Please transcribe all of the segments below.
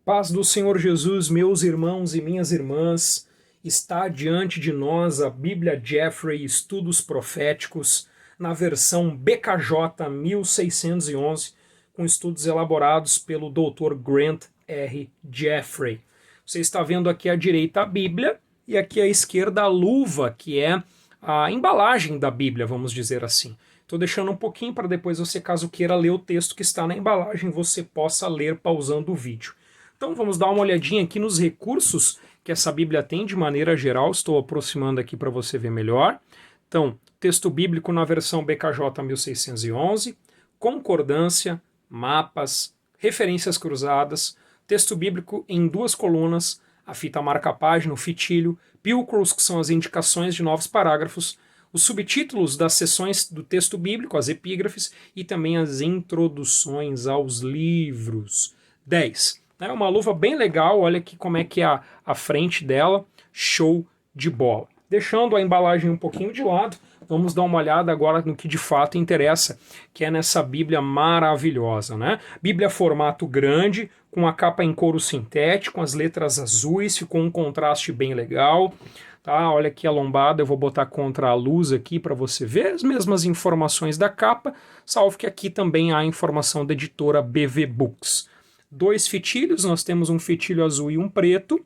Paz do Senhor Jesus, meus irmãos e minhas irmãs, está diante de nós a Bíblia Jeffrey Estudos Proféticos, na versão BKJ 1611, com estudos elaborados pelo Dr. Grant R. Jeffrey. Você está vendo aqui à direita a Bíblia e aqui à esquerda a luva, que é a embalagem da Bíblia, vamos dizer assim. Estou deixando um pouquinho para depois você, caso queira ler o texto que está na embalagem, você possa ler pausando o vídeo. Então vamos dar uma olhadinha aqui nos recursos que essa Bíblia tem de maneira geral. Estou aproximando aqui para você ver melhor. Então, texto bíblico na versão BKJ 1611, concordância, mapas, referências cruzadas, texto bíblico em duas colunas, a fita marca-página, o fitilho, pilcros, que são as indicações de novos parágrafos, os subtítulos das seções do texto bíblico, as epígrafes, e também as introduções aos livros. 10. É uma luva bem legal, olha aqui como é que é a frente dela, show de bola. Deixando a embalagem um pouquinho de lado, vamos dar uma olhada agora no que de fato interessa, que é nessa Bíblia maravilhosa, né? Bíblia formato grande, com a capa em couro sintético, com as letras azuis, ficou um contraste bem legal. Tá, olha aqui a lombada, eu vou botar contra a luz aqui para você ver as mesmas informações da capa, salvo que aqui também há a informação da editora BV Books. 2 fitilhos, nós temos um fitilho azul e um preto,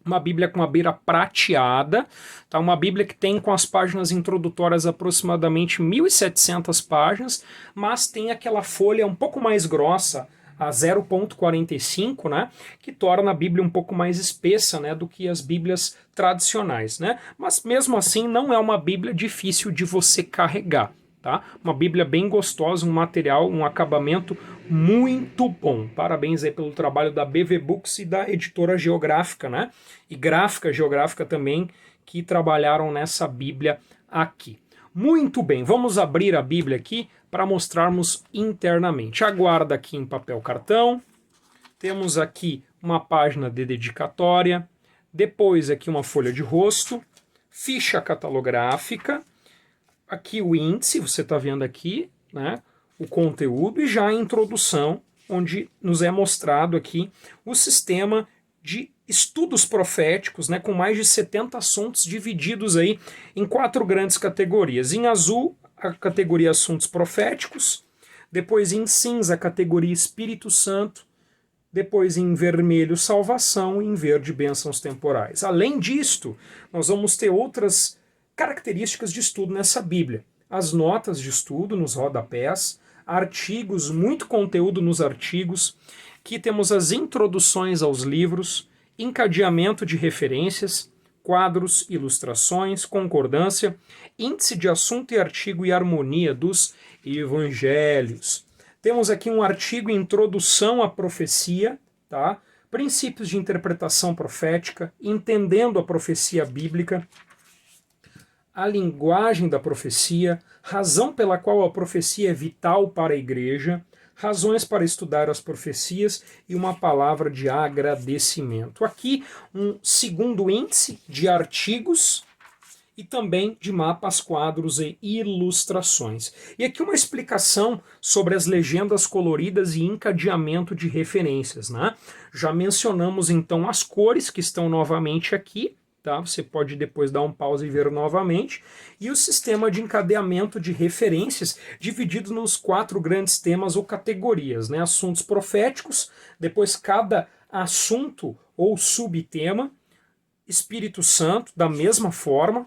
uma Bíblia com a beira prateada, tá? Uma Bíblia que tem com as páginas introdutórias aproximadamente 1.700 páginas, mas tem aquela folha um pouco mais grossa, a 0,45, né, que torna a Bíblia um pouco mais espessa, né, do que as Bíblias tradicionais, né? Mas mesmo assim não é uma Bíblia difícil de você carregar. Tá? Uma Bíblia bem gostosa, um material, um acabamento muito bom. Parabéns aí pelo trabalho da BV Books e da editora Geográfica, né? E Gráfica Geográfica também, que trabalharam nessa Bíblia aqui. Muito bem, vamos abrir a Bíblia aqui para mostrarmos internamente. Aguarda aqui em papel cartão. Temos aqui uma página de dedicatória. Depois aqui uma folha de rosto. Ficha catalográfica. Aqui o índice, você está vendo aqui, né, o conteúdo, e já a introdução, onde nos é mostrado aqui o sistema de estudos proféticos, né, com mais de 70 assuntos divididos aí em 4 grandes categorias. Em azul, a categoria assuntos proféticos, depois em cinza, a categoria Espírito Santo, depois em vermelho, salvação, e em verde, bênçãos temporais. Além disto, nós vamos ter outras características de estudo nessa Bíblia. As notas de estudo nos rodapés, artigos, muito conteúdo nos artigos, aqui temos as introduções aos livros, encadeamento de referências, quadros, ilustrações, concordância, índice de assunto e artigo e harmonia dos evangelhos. Temos aqui um artigo Introdução à Profecia, tá? Princípios de interpretação profética, entendendo a profecia bíblica, a linguagem da profecia, razão pela qual a profecia é vital para a igreja, razões para estudar as profecias e uma palavra de agradecimento. Aqui um segundo índice de artigos e também de mapas, quadros e ilustrações. E aqui uma explicação sobre as legendas coloridas e encadeamento de referências, né? Já mencionamos então as cores que estão novamente aqui. Tá? Você pode depois dar um pause e ver novamente. E o sistema de encadeamento de referências dividido nos 4 grandes temas ou categorias, né? Assuntos proféticos, depois cada assunto ou subtema, Espírito Santo, da mesma forma,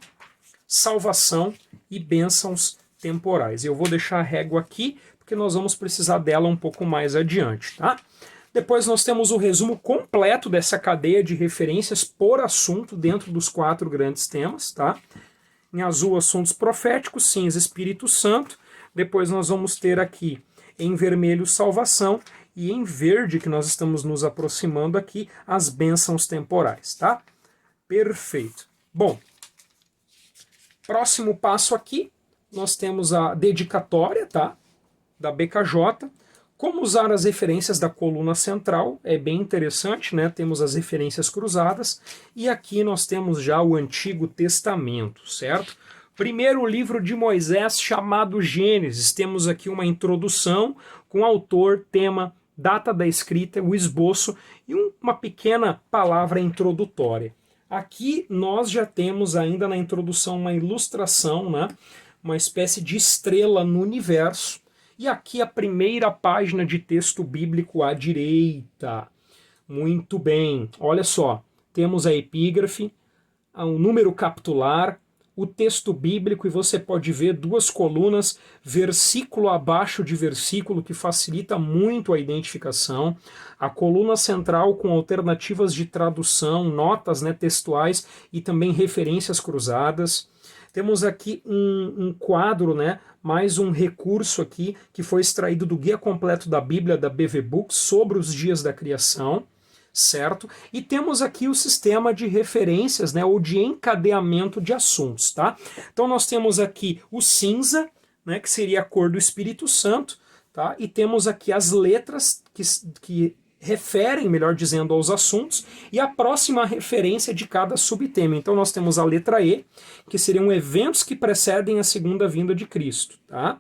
salvação e bênçãos temporais. Eu vou deixar a régua aqui, porque nós vamos precisar dela um pouco mais adiante, tá? Depois nós temos o resumo completo dessa cadeia de referências por assunto dentro dos 4 grandes temas, tá? Em azul, assuntos proféticos, cinza, Espírito Santo. Depois nós vamos ter aqui em vermelho, salvação, e em verde, que nós estamos nos aproximando aqui, as bênçãos temporais, tá? Perfeito. Bom, próximo passo aqui, nós temos a dedicatória, tá? Da BKJ. Como usar as referências da coluna central, é bem interessante, né? Temos as referências cruzadas, e aqui nós temos já o Antigo Testamento, certo? Primeiro livro de Moisés, chamado Gênesis. Temos aqui uma introdução com autor, tema, data da escrita, o esboço e um uma pequena palavra introdutória. Aqui nós já temos ainda na introdução uma ilustração, né? Uma espécie de estrela no universo. E aqui a primeira página de texto bíblico à direita. Muito bem, olha só, temos a epígrafe, um número capitular, o texto bíblico, e você pode ver duas colunas, versículo abaixo de versículo, que facilita muito a identificação, a coluna central com alternativas de tradução, notas, né, textuais e também referências cruzadas. Temos aqui um quadro, né, mais um recurso aqui que foi extraído do Guia Completo da Bíblia da BV Books sobre os dias da criação, certo? E temos aqui o sistema de referências, né, ou de encadeamento de assuntos, tá? Então nós temos aqui o cinza, né, que seria a cor do Espírito Santo, tá? E temos aqui as letras que referem, melhor dizendo, aos assuntos, e a próxima referência de cada subtema. Então nós temos a letra E, que seriam eventos que precedem a segunda vinda de Cristo, tá?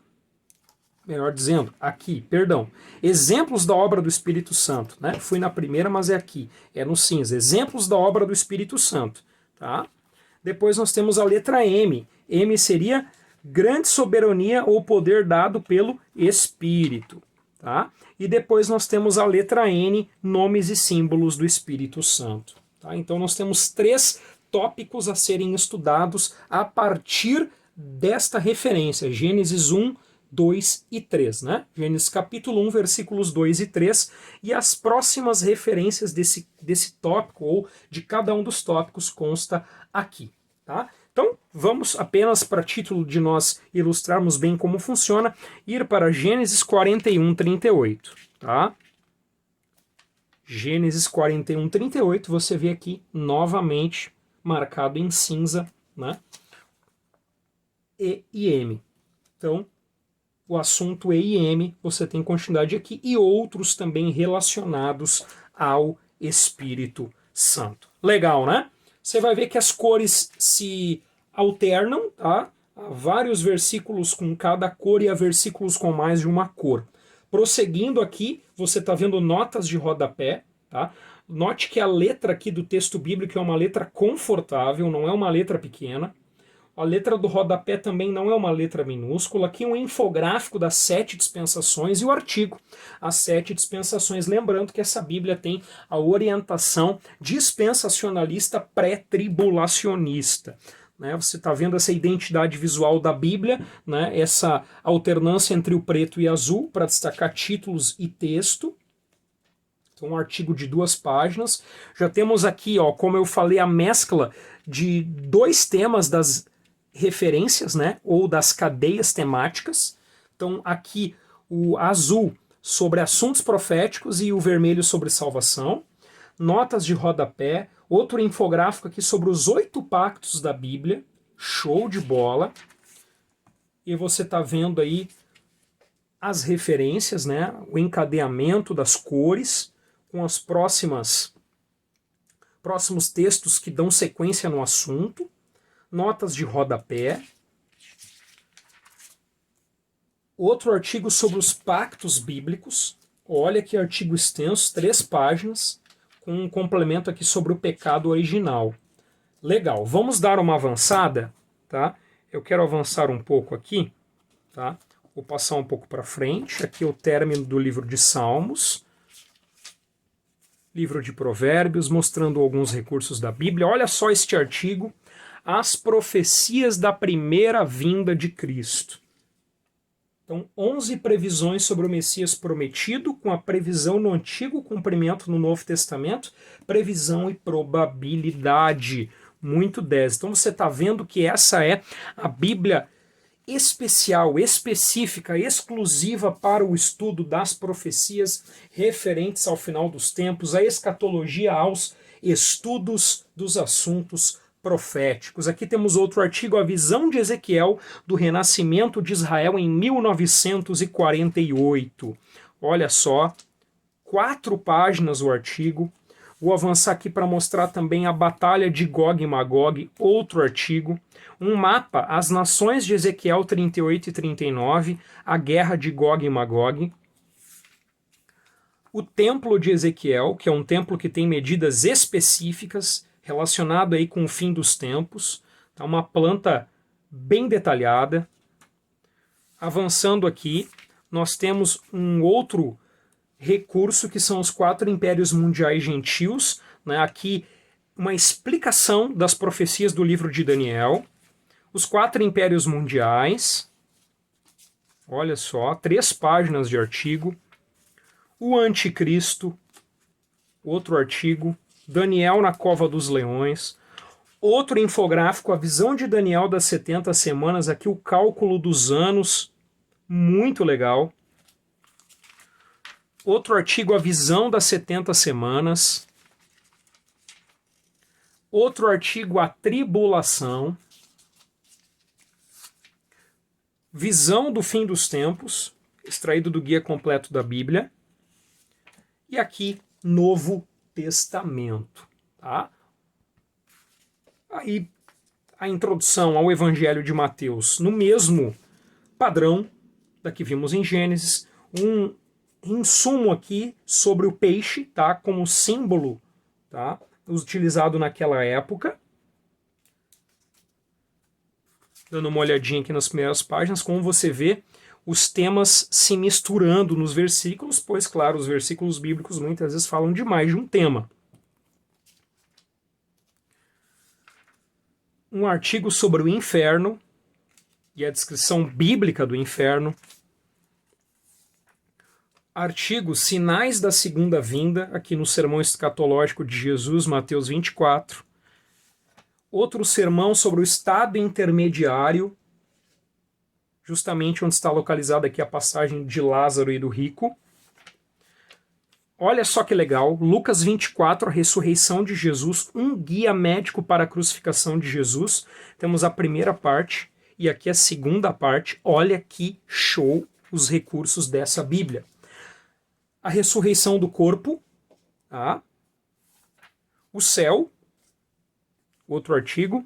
Melhor dizendo, aqui, perdão, exemplos da obra do Espírito Santo, né? Fui na primeira, mas é aqui, é no cinza, exemplos da obra do Espírito Santo, tá? Depois nós temos a letra M, M seria grande soberania ou poder dado pelo Espírito, tá? E depois nós temos a letra N, nomes e símbolos do Espírito Santo, tá? Então nós temos 3 tópicos a serem estudados a partir desta referência, Gênesis 1, 2 e 3, né? Gênesis capítulo 1, versículos 2 e 3, e as próximas referências desse tópico, ou de cada um dos tópicos, consta aqui, tá? Então, vamos apenas, para título de nós ilustrarmos bem como funciona, ir para Gênesis 41, 38, tá? Gênesis 41, 38, você vê aqui, novamente, marcado em cinza, né? E e M. Então, o assunto E e M, você tem continuidade aqui, e outros também relacionados ao Espírito Santo. Legal, né? Você vai ver que as cores se alternam, tá? Há vários versículos com cada cor e há versículos com mais de uma cor. Prosseguindo aqui, você está vendo notas de rodapé, tá? Note que a letra aqui do texto bíblico é uma letra confortável, não é uma letra pequena. A letra do rodapé também não é uma letra minúscula. Aqui um infográfico das 7 dispensações e o artigo, as 7 dispensações. Lembrando que essa Bíblia tem a orientação dispensacionalista pré-tribulacionista. Né? Você está vendo essa identidade visual da Bíblia, né? Essa alternância entre o preto e azul para destacar títulos e texto. Então, um artigo de 2 páginas. Já temos aqui, ó, como eu falei, a mescla de 2 temas das referências, né, ou das cadeias temáticas. Então aqui o azul sobre assuntos proféticos e o vermelho sobre salvação. Notas de rodapé, outro infográfico aqui sobre os 8 pactos da Bíblia, show de bola. E você está vendo aí as referências, né, o encadeamento das cores com os próximos textos que dão sequência no assunto. Notas de rodapé. Outro artigo sobre os pactos bíblicos. Olha que artigo extenso, 3 páginas, com um complemento aqui sobre o pecado original. Legal, vamos dar uma avançada, tá? Eu quero avançar um pouco aqui, tá? Vou passar um pouco para frente. Aqui é o término do livro de Salmos. Livro de Provérbios, mostrando alguns recursos da Bíblia. Olha só este artigo. As profecias da primeira vinda de Cristo. Então, 11 previsões sobre o Messias prometido, com a previsão no Antigo, cumprimento no Novo Testamento, previsão e probabilidade. Muito 10. Então você está vendo que essa é a Bíblia especial, específica, exclusiva para o estudo das profecias referentes ao final dos tempos, a escatologia, aos estudos dos assuntos proféticos. Aqui temos outro artigo, a visão de Ezequiel do renascimento de Israel em 1948. Olha só, 4 páginas o artigo. Vou avançar aqui para mostrar também a batalha de Gog e Magog, outro artigo. Um mapa, as nações de Ezequiel 38 e 39, a guerra de Gog e Magog. O templo de Ezequiel, que é um templo que tem medidas específicas relacionado aí com o fim dos tempos, tá? Uma planta bem detalhada. Avançando aqui, nós temos um outro recurso que são os 4 impérios mundiais gentios, né? Aqui uma explicação das profecias do livro de Daniel, os 4 impérios mundiais, olha só, 3 páginas de artigo, o anticristo, outro artigo, Daniel na cova dos leões, outro infográfico, a visão de Daniel das 70 semanas, aqui o cálculo dos anos, muito legal. Outro artigo, a visão das 70 semanas. Outro artigo, a tribulação. Visão do fim dos tempos, extraído do Guia Completo da Bíblia. E aqui, Novo Testamento. Tá? Aí, a introdução ao Evangelho de Mateus, no mesmo padrão da que vimos em Gênesis, um insumo aqui sobre o peixe, tá? Como símbolo, tá? Utilizado naquela época. Dando uma olhadinha aqui nas primeiras páginas, como você vê os temas se misturando nos versículos, pois, claro, os versículos bíblicos muitas vezes falam de mais de um tema. Um artigo sobre o inferno e a descrição bíblica do inferno. Artigo Sinais da Segunda Vinda, aqui no Sermão Escatológico de Jesus, Mateus 24. Outro sermão sobre o estado intermediário, justamente onde está localizada aqui a passagem de Lázaro e do rico. Olha só que legal, Lucas 24, a ressurreição de Jesus, um guia médico para a crucificação de Jesus. Temos a primeira parte e aqui a segunda parte. Olha que show os recursos dessa Bíblia. A ressurreição do corpo, tá? O céu, outro artigo.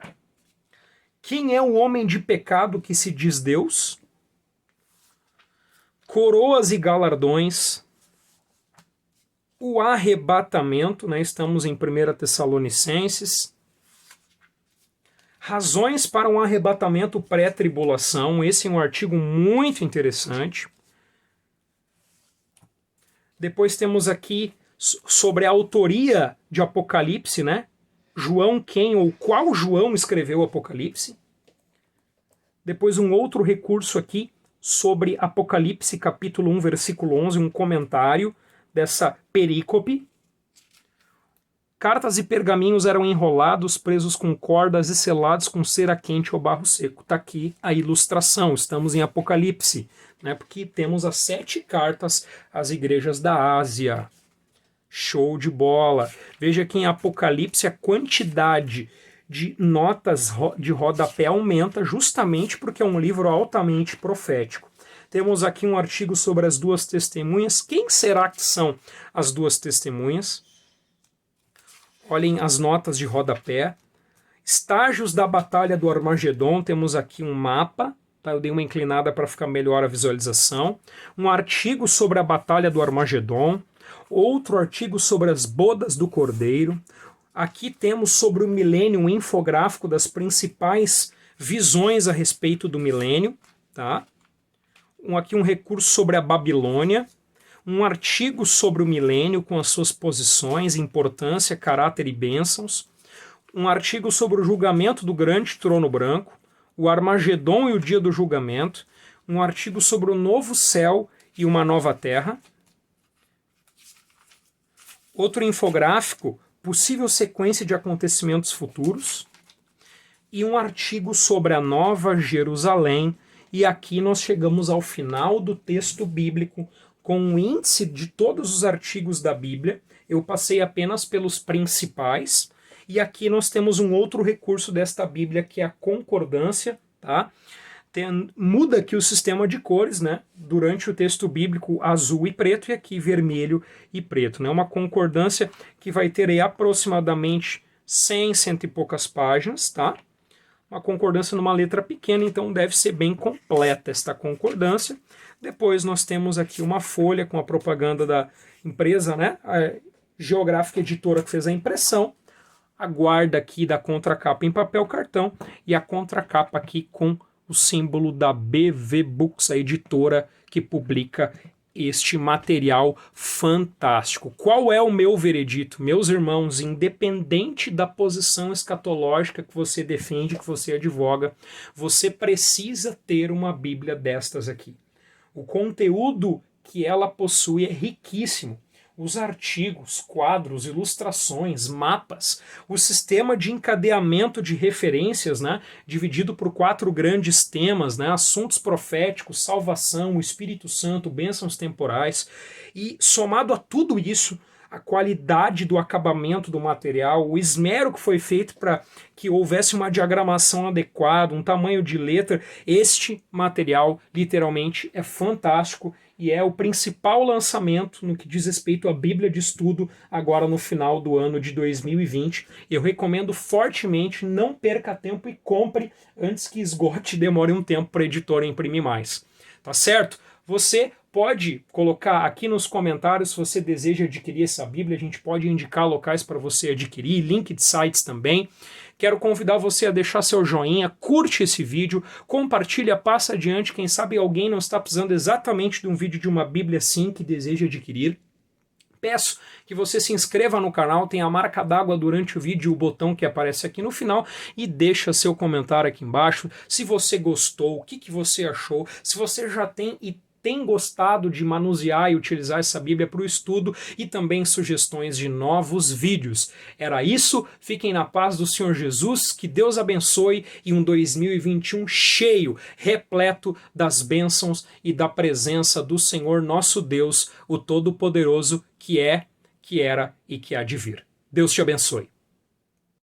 Quem é o homem de pecado que se diz Deus? Coroas e galardões. O arrebatamento, né? Estamos em 1 Tessalonicenses. Razões para um arrebatamento pré-tribulação. Esse é um artigo muito interessante. Depois temos aqui sobre a autoria de Apocalipse, né? João quem ou qual João escreveu o Apocalipse. Depois um outro recurso aqui sobre Apocalipse capítulo 1, versículo 11, um comentário dessa perícope. Cartas e pergaminhos eram enrolados, presos com cordas e selados com cera quente ou barro seco. Está aqui a ilustração, estamos em Apocalipse, né? Porque temos as 7 cartas às igrejas da Ásia. Show de bola! Veja que em Apocalipse a quantidade de notas de rodapé aumenta justamente porque é um livro altamente profético. Temos aqui um artigo sobre as 2 testemunhas. Quem será que são as 2 testemunhas? Olhem as notas de rodapé. Estágios da Batalha do Armagedon. Temos aqui um mapa. Tá? Eu dei uma inclinada para ficar melhor a visualização. Um artigo sobre a Batalha do Armagedon. Outro artigo sobre as bodas do Cordeiro. Aqui temos sobre o milênio um infográfico das principais visões a respeito do milênio. Tá? Aqui um recurso sobre a Babilônia. Um artigo sobre o milênio com as suas posições, importância, caráter e bênçãos. Um artigo sobre o julgamento do grande trono branco. O Armagedon e o dia do julgamento. Um artigo sobre o novo céu e uma nova terra. Outro infográfico, possível sequência de acontecimentos futuros. E um artigo sobre a Nova Jerusalém. E aqui nós chegamos ao final do texto bíblico, com um índice de todos os artigos da Bíblia. Eu passei apenas pelos principais. E aqui nós temos um outro recurso desta Bíblia, que é a concordância. Tá? Muda aqui o sistema de cores, né? Durante o texto bíblico azul e preto, e aqui vermelho e preto. Né? Uma concordância que vai ter aí aproximadamente 100 e poucas páginas. Tá? Uma concordância numa letra pequena, então deve ser bem completa esta concordância. Depois nós temos aqui uma folha com a propaganda da empresa, né? A Geográfica Editora que fez a impressão. A guarda aqui da contracapa em papel cartão e a contracapa aqui com o símbolo da BV Books, a editora que publica este material fantástico. Qual é o meu veredito? Meus irmãos, independente da posição escatológica que você defende, que você advoga, você precisa ter uma Bíblia destas aqui. O conteúdo que ela possui é riquíssimo. Os artigos, quadros, ilustrações, mapas, o sistema de encadeamento de referências, né, dividido por 4 grandes temas, né, assuntos proféticos, salvação, o Espírito Santo, bênçãos temporais, e somado a tudo isso, a qualidade do acabamento do material, o esmero que foi feito para que houvesse uma diagramação adequada, um tamanho de letra, este material literalmente é fantástico e é o principal lançamento no que diz respeito à Bíblia de Estudo agora no final do ano de 2020. Eu recomendo fortemente, não perca tempo e compre antes que esgote e demore um tempo para a editora imprimir mais. Tá certo? Você pode colocar aqui nos comentários se você deseja adquirir essa Bíblia, a gente pode indicar locais para você adquirir, link de sites também. Quero convidar você a deixar seu joinha, curte esse vídeo, compartilha, passa adiante, quem sabe alguém não está precisando exatamente de um vídeo de uma Bíblia assim que deseja adquirir. Peço que você se inscreva no canal, tem a marca d'água durante o vídeo, o botão que aparece aqui no final, e deixa seu comentário aqui embaixo, se você gostou, o que você achou, se você já tem gostado de manusear e utilizar essa Bíblia para o estudo e também sugestões de novos vídeos. Era isso, fiquem na paz do Senhor Jesus, que Deus abençoe e um 2021 cheio, repleto das bênçãos e da presença do Senhor nosso Deus, o Todo-Poderoso, que é, que era e que há de vir. Deus te abençoe.